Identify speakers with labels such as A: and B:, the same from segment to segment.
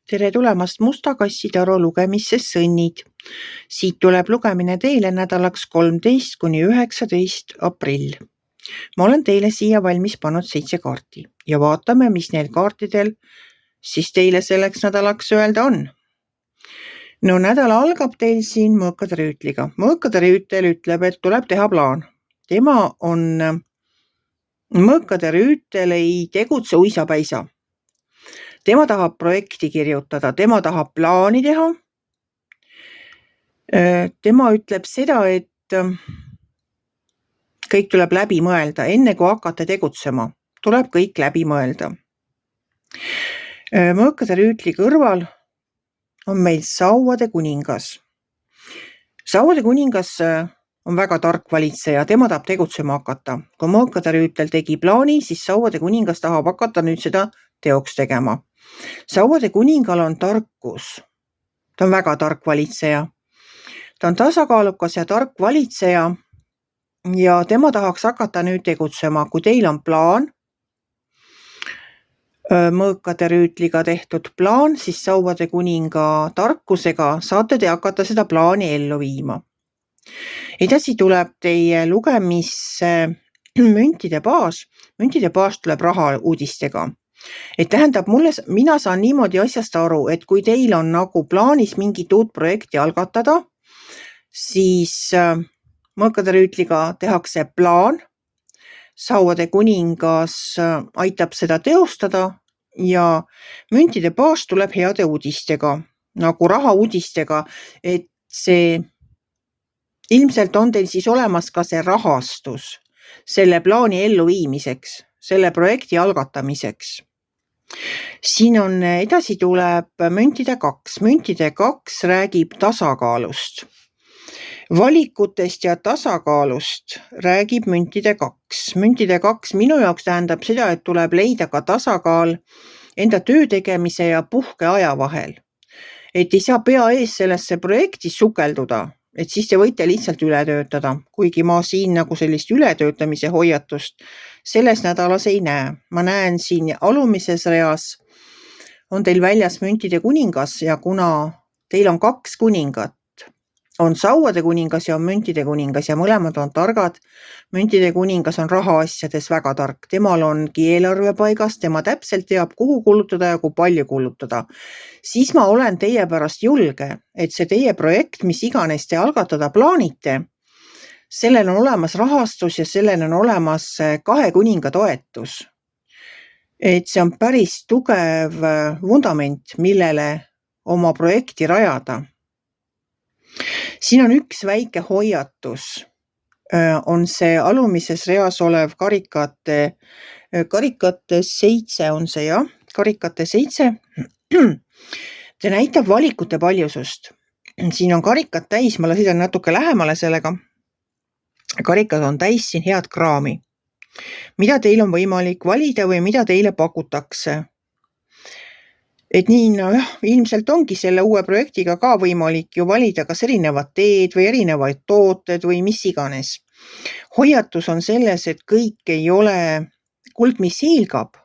A: Tere tulemast Musta kassitaru lugemisse sõnnid. Siit tuleb lugemine teile nädalaks 13 kuni 19 aprill. Ma olen teile siia valmis pannud 7 kaarti ja vaatame, mis neil kaartidel siis teile selleks nädalaks öelda on. No nädal algab teil siin Mõõkade rüütliga. Mõõkade rüütel ütleb, et tuleb teha plaan. Mõõkade rüütel ei tegutse uisapäisa. Tema tahab projekti kirjutada, tema tahab plaani teha. Tema ütleb seda, et kõik tuleb läbi mõelda. Enne kui hakata tegutsema, tuleb kõik läbi mõelda. Mõõkade rüütli kõrval on meil Sauade kuningas. Sauade kuningas on väga tark valitseja, tema tahab tegutsema hakata. Kui Mõõkade rüütel tegi plaani, siis Sauade kuningas tahab hakata nüüd seda teoks tegema. Sauade kuningal on tarkus. Ta on väga tark valitseja. Ta on tasakaalukas ja tark valitseja ja tema tahaks hakata nüüd tegutsema. Kui teil on plaan, Mõõkade rüütliga tehtud plaan, siis Sauade kuninga tarkusega saate te hakata seda plaani ellu viima. Edasi tuleb teie lugemisse müntide baas. Müntide baas tuleb raha uudistega. Et tähendab, mina saan niimoodi asjast aru, et kui teil on nagu plaanis mingit uut projekti algatada, siis Mõõkade rüütliga tehakse plaan, Sauade kuningas aitab seda teostada ja müntide baas tuleb heade uudistega, nagu raha uudistega, et see ilmselt on teil siis olemas ka see rahastus selle plaani elluviimiseks, selle projekti algatamiseks. Siin on edasi tuleb müntide 2. Müntide 2 räägib tasakaalust. Valikutest ja tasakaalust räägib müntide 2. Müntide 2 minu jaoks tähendab seda, et tuleb leida ka tasakaal enda töö tegemise ja puhkeaja vahel. Et ei saa pea ees sellesse projekti sukelduda, et siis te võite lihtsalt üle töötada, kuigi ma siin nagu sellist ületöötamise hoiatust selles nädalas ei näe. Ma näen siin alumises reas on teil väljas müntide kuningas ja kuna teil on 2 kuningat, on Sauade kuningas ja on müntide kuningas ja mõlemad on targad. Müntide kuningas on rahaasjades väga tark. Temal ongi eelarve paigas, tema täpselt teab, kuhu kulutada ja kui palju kulutada. Siis ma olen teie pärast julge, et see teie projekt, mis iganes te algatada plaanite, sellel on olemas rahastus ja sellel on olemas 2 kuninga toetus. Et see on päris tugev vundament, millele oma projekti rajada. Siin on üks väike hoiatus, on see alumises reas olev karikate 7 on see jah, karikate 7. See näitab valikute paljusust. Siin on karikad täis, ma sõidan natuke lähemale sellega. Karikad on täis siin head kraami. Mida teil on võimalik valida või mida teile pakutakse? Et nii, ilmselt ongi selle uue projektiga ka võimalik ju valida kas erinevad teed või erinevaid tooted või mis iganes. Hoiatus on selles, et kõik ei ole kuld, mis hiilgab.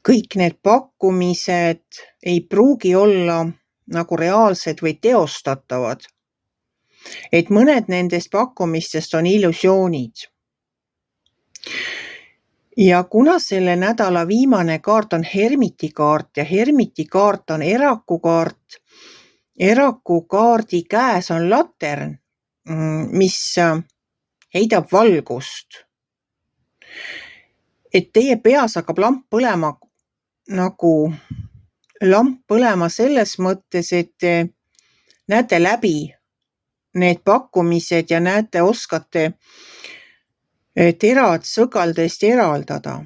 A: Kõik need pakkumised ei pruugi olla nagu reaalsed või teostatavad. Et mõned nendest pakkumistest on illusioonid. Ja kuna selle nädala viimane kaart on Hermiti kaart ja Hermiti kaart on eraku kaart, eraku kaardi käes on latern, mis heidab valgust. Et teie peas hakkab lamp põlema nagu lamp põlema selles mõttes, et te näete läbi need pakkumised ja näete, oskate terad sõgaldest eraldada.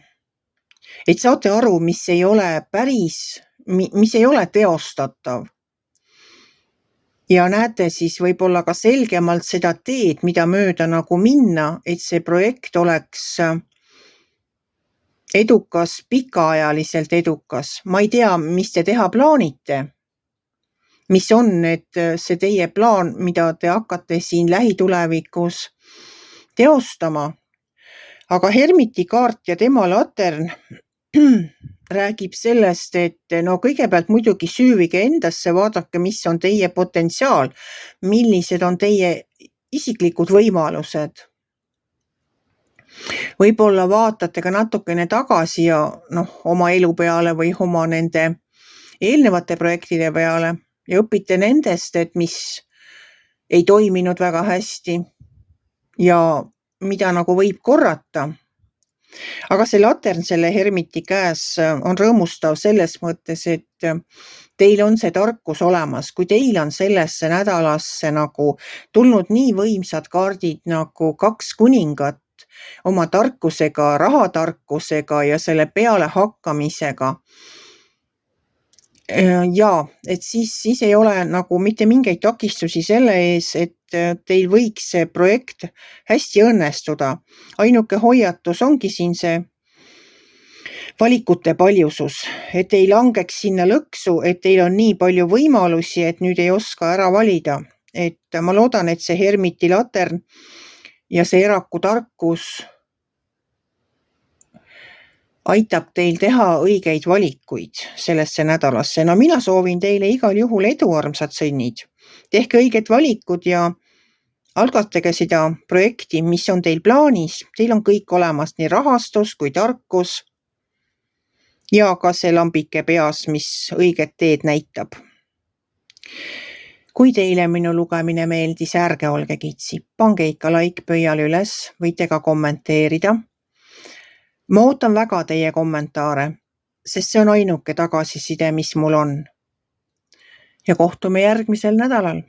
A: Et saate aru, mis ei ole päris, mis ei ole teostatav. Ja näete siis võib-olla ka selgemalt seda teed, mida mööda nagu minna, et see projekt oleks edukas, pikaajaliselt edukas. Ma ei tea, mis te teha plaanite. Mis on see teie plaan, mida te hakkate siin lähitulevikus teostama. Aga Hermiti kaart ja tema latern räägib sellest, et no kõigepealt muidugi süüvige endasse, vaadake, mis on teie potentsiaal, millised on teie isiklikud võimalused. Võib-olla vaatate ka natukene tagasi ja oma elu peale või oma nende eelnevate projektide peale ja õpite nendest, et mis ei toiminud väga hästi ja mida nagu võib korrata. Aga see latern selle hermiti käes on rõõmustav selles mõttes, et teil on see tarkus olemas. Kui teil on sellesse nädalasse nagu tulnud nii võimsad kaardid nagu 2 kuningat oma tarkusega, rahatarkusega ja selle peale hakkamisega, et siis ei ole nagu mitte mingeid takistusi selle ees, et teil võiks see projekt hästi õnnestuda. Ainuke hoiatus ongi siin see valikute paljusus, et ei langeks sinna lõksu, et teil on nii palju võimalusi, et nüüd ei oska ära valida. Et ma loodan, et see hermiti latern ja see eraku tarkus aitab teil teha õigeid valikuid sellesse nädalasse. No mina soovin teile igal juhul edu, armsad sõnnid. Tehke õiged valikud ja algatage seda projekti, mis on teil plaanis. Teil on kõik olemas, nii rahastus kui tarkus ja ka see lambike peas, mis õiget teed näitab. Kui teile minu lugemine meeldis, ärge olge kitsi. Pange ikka like pöial üles, võite ka kommenteerida. Ma ootan väga teie kommentaare, sest see on ainuke tagasiside, mis mul on. Ja kohtume järgmisel nädalal.